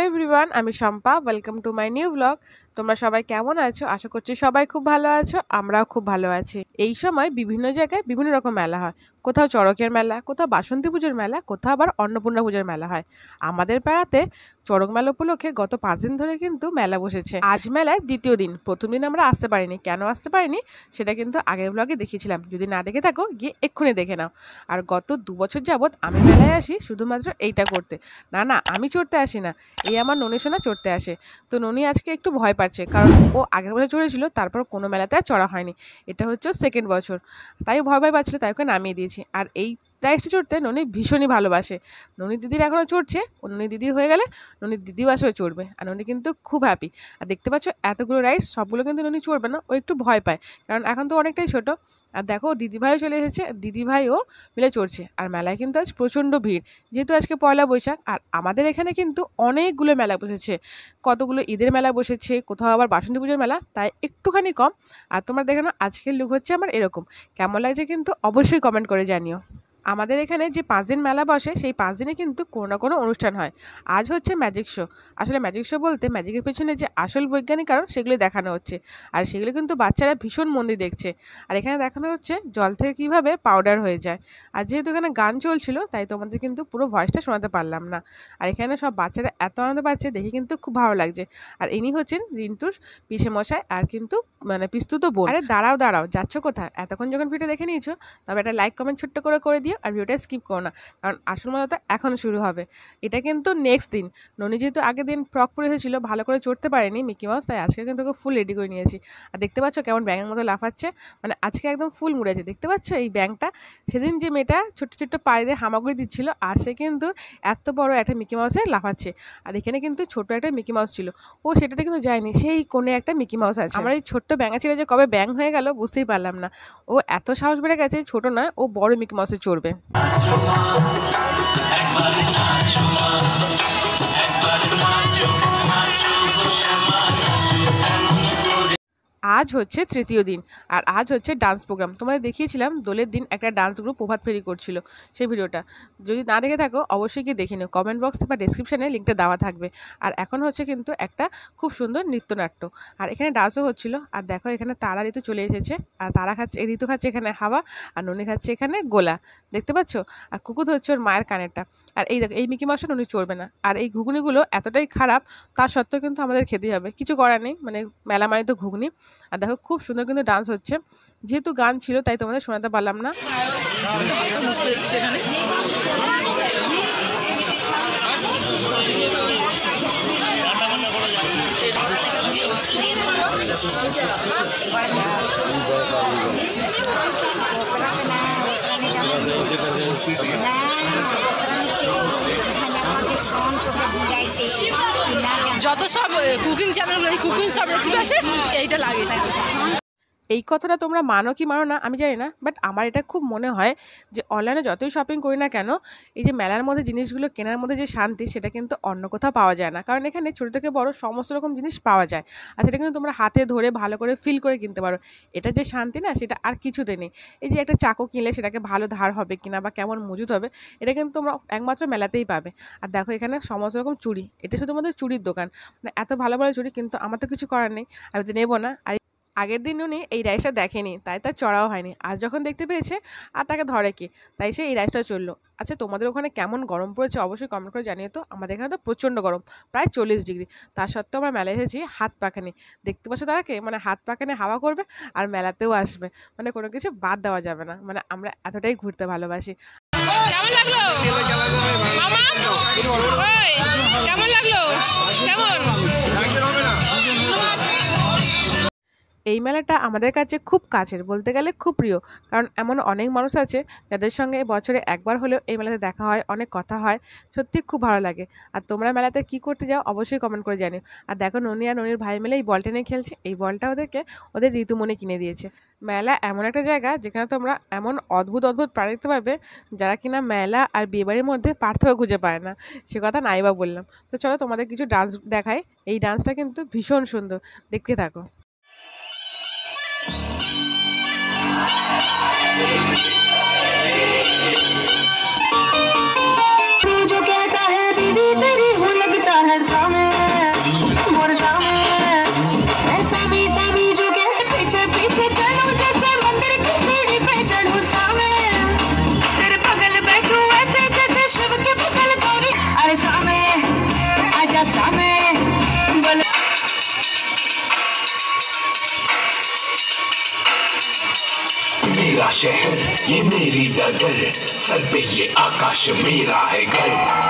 Hello everyone, আমি Shampa. Welcome to my new blog. তোমরা সবাই কেমন আছো? আশা করছি সবাই খুব ভালো আছো, আমরাও খুব ভালো আছি। এই সময় বিভিন্ন জায়গায় বিভিন্ন রকম মেলা হয়। কোথাও চড়কের মেলা, কোথাও বাসন্তী পুজোর মেলা, কোথাও আবার অন্নপূর্ণা পুজোর মেলা হয়। আমাদের পাড়াতে চড়ক মেলা উপলক্ষে গত 5 দিন ধরে কিন্তু মেলা বসেছে। আজ মেলার দ্বিতীয় দিন। প্রথম দিন আমরা আসতে পারিনি। কেন আসতে পারিনি সেটা কিন্তু আগের ব্লগে দেখিয়েছিলাম। যদি না দেখে থাকো গিয়ে এক্ষুনি দেখে নাও। আর গত 2 বছর যাবৎ আমি মেলায় আসি শুধুমাত্র এইটা করতে। না আমি চড়তে আসি না, এই আমার ননি সোনা চড়তে আসে। তো ননি আজকে একটু ভয় পাচ্ছে, কারণ ও আগের বছর চড়েছিল, তারপর কোনো মেলাতে আর চড়া হয়নি। এটা হচ্ছে সেকেন্ড বছর, তাই ভয় পাচ্ছিল, তাই ওকে নামিয়ে দিয়েছি। আর এই রাইডসটা চড়তে ননি ভীষণই ভালোবাসে। ননি দিদির এখনও চড়ছে, ননি দিদির হয়ে গেলে ননি দিদিও আসলে চড়বে। আর ননি কিন্তু খুব হ্যাপি। আর দেখতে পাচ্ছ এতগুলো রাইডস, সবগুলো কিন্তু ননি চড়বে না, ও একটু ভয় পায়, কারণ এখন তো অনেকটাই ছোট। আর দেখো দিদিভাইও চলে এসেছে, দিদিভাইও মিলে চড়ছে। আর মেলায় কিন্তু আজ প্রচণ্ড ভিড়, যেহেতু আজকে পয়লা বৈশাখ। আর আমাদের এখানে কিন্তু অনেকগুলো মেলা বসেছে, কতগুলো ঈদের মেলা বসেছে, কোথাও আবার বাসন্তী পুজোর মেলা, তাই একটুখানি কম। আর তোমরা দেখো না, আজকের লুক হচ্ছে আমার এরকম। কেমন লাগছে কিন্তু অবশ্যই কমেন্ট করে জানিও। আমাদের এখানে যে 5 দিন মেলা বসে, সেই 5 দিনে কিন্তু কোনো না কোনো অনুষ্ঠান হয়। আজ হচ্ছে ম্যাজিক শো। আসলে ম্যাজিক শো বলতে ম্যাজিকের পেছনে যে আসল বৈজ্ঞানিক কারণ সেগুলি দেখানো হচ্ছে। আর সেগুলো কিন্তু বাচ্চারা ভীষণ মন দিয়ে দেখছে। আর এখানে দেখানো হচ্ছে জল থেকে কীভাবে পাউডার হয়ে যায়। আর যেহেতু এখানে গান চলছিল, তাই তোমাদের কিন্তু পুরো ভয়েসটা শোনাতে পারলাম না। আর এখানে সব বাচ্চারা এত আনন্দ পাচ্ছে, দেখে কিন্তু খুব ভালো লাগছে। আর ইনি হচ্ছেন রিন্টুর পিসেমশাই, আর কিন্তু মানে পিস্তুত বোন। আরে দাঁড়াও, যাচ্ছ কোথায়? এতক্ষণ যখন ভিডিও দেখে নিয়েছো, তবে একটা লাইক কমেন্ট ছোট্ট করে দিও। আর ভিডিওটা স্কিপ করো না, কারণ আসল মজাটা এখন শুরু হবে। এটা কিন্তু নেক্সট দিন। ননি যেহেতু আগের দিন ফ্রক পরে এসেছিলো, ভালো করে চড়তে পারেনি মিকি মাউস, তাই আজকে কিন্তু ওকে ফুল রেডি করে নিয়েছি। আর দেখতে পাচ্ছ কেমন ব্যাঙের মতো লাফাচ্ছে, মানে আজকে একদম ফুল মুড়েছে। দেখতে পাচ্ছ এই ব্যাঙটা? সেদিন যে মেয়েটা ছোট্ট পায়ে দিয়ে হামাগুড়ি দিচ্ছিল, আর সে কিন্তু এত বড় একটা মিকি মাউসে লাফাচ্ছে। আর এখানে কিন্তু ছোট একটা মিকি মাউস ছিল, ও সেটাতে কিন্তু যায়নি, সেই কোণে একটা মিকি মাউস আছে। আমার এই ছোট্ট ব্যাঙা ছেলে যে কবে ব্যাঙ হয়ে গেল বুঝতেই পারলাম না। ও এত সাহস বেড়ে গেছে, ছোট নয়, ও বড় মিকি মাউসে চড়বে। আজ হচ্ছে তৃতীয় দিন, আর আজ হচ্ছে ডান্স প্রোগ্রাম। তোমাদের দেখিয়েছিলাম দোলের দিন একটা ডান্স গ্রুপ প্রভাত ফেরি করছিল, সেই ভিডিওটা যদি না দেখে থাকো অবশ্যই গিয়ে দেখে নিও। কমেন্ট বক্সে বা ডেসক্রিপশানে লিঙ্কটা দেওয়া থাকবে। আর এখন হচ্ছে কিন্তু একটা খুব সুন্দর নৃত্যনাট্য, আর এখানে ডান্সও হচ্ছিল। আর দেখো এখানে তারা ঋতু চলে এসেছে, আর তারা খাচ্ছে, ঋতু খাচ্ছে এখানে হাওয়া, আর ননি খাচ্ছে এখানে গোলা, দেখতে পাচ্ছ? আর কুকুর হচ্ছে ওর মায়ের কানেরটা। আর এই দেখো এই মিকি মাউসটা ননি চড়বে না। আর এই ঘুগনিগুলো এতটাই খারাপ, তার সত্ত্বেও কিন্তু আমাদের খেতেই হবে, কিছু করার নেই, মানে মেলা মানে তো ঘুগনি। আর দেখো খুব সুন্দর কিন্তু ডান্স হচ্ছে, যেহেতু গান ছিল তাই তোমাদের শোনাতে পারলাম না। যত সব কুকিং চ্যানেলগুলো, এই কুকিং সব রেসিপি আছে, এইটা লাগে। এই কথাটা তোমরা মানো কি মানো না আমি জানি না, বাট আমার এটা খুব মনে হয় যে অনলাইনে যতই শপিং করি না কেন, এই যে মেলার মধ্যে জিনিসগুলো কেনার মধ্যে যে শান্তি, সেটা কিন্তু অন্য কোথাও পাওয়া যায় না। কারণ এখানে ছোটো থেকে বড় সমস্ত রকম জিনিস পাওয়া যায়, আর সেটা কিন্তু তোমরা হাতে ধরে ভালো করে ফিল করে কিনতে পারো। এটা যে শান্তি না, সেটা আর কিছুতে নেই। এই যে একটা চাকু কিনলে সেটাকে ভালো ধার হবে কিনা বা কেমন মজুত হবে, এটা কিন্তু তোমরা একমাত্র মেলাতেই পাবে। আর দেখো এখানে সমস্ত রকম চুড়ি, এটা শুধুমাত্র চুড়ির দোকান, মানে এত ভালো ভালো চুড়ি, কিন্তু আমার তো কিছু করার নেই, আমি তো নেবো না। আর আগের দিন উনি এই রাইসটা দেখেনি, তাই তার চড়াও হয়নি। আজ যখন দেখতে পেয়েছে, আর তাকে ধরে কি, তাই সে এই রাইসটা চললো। আচ্ছা তোমাদের ওখানে কেমন গরম পড়েছে অবশ্যই কমেন্ট করে জানিয়ে তো। আমাদের এখানে তো প্রচণ্ড গরম, প্রায় 40 ডিগ্রি। তার সত্ত্বেও আমরা মেলায় এসেছি হাত পাখানি। দেখতে পাচ্ছ তারাকে, মানে হাত পাখানে হাওয়া করবে আর মেলাতেও আসবে, মানে কোনো কিছু বাদ দেওয়া যাবে না। মানে আমরা এতটাই ঘুরতে ভালোবাসি। কেমন লাগলো মামা? কেমন লাগলো? কেমন? এই মেলাটা আমাদের কাছে খুব কাছের, বলতে গেলে খুব প্রিয়, কারণ এমন অনেক মানুষ আছে যাদের সঙ্গে বছরে একবার হলেও এই মেলাতে দেখা হয়, অনেক কথা হয়, সত্যি খুব ভালো লাগে। আর তোমরা মেলাতে কি করতে যাও অবশ্যই কমেন্ট করে জানিও। আর দেখো ননি আর ননির ভাই মিলে এই বলটা নিয়ে খেলছে, এই বলটা ওদেরকে ওদের ঋতুমণি কিনে দিয়েছে। মেলা এমন একটা জায়গা যেখানে তোমরা এমন অদ্ভুত প্রাণী দেখতে পাবে, যারা কিনা মেলা আর বিয়েবাড়ির মধ্যে পার্থক্য খুঁজে পায় না, সে কথা নাই বা বললাম। তো চলো তোমাদের কিছু ডান্স দেখাই। এই ডান্সটা কিন্তু ভীষণ সুন্দর, দেখতে থাকো। जो कहता है बीवी तेरी हूँ लगता है सामने ये मेरी डगर, सर पे ये आकाश मेरा है घर।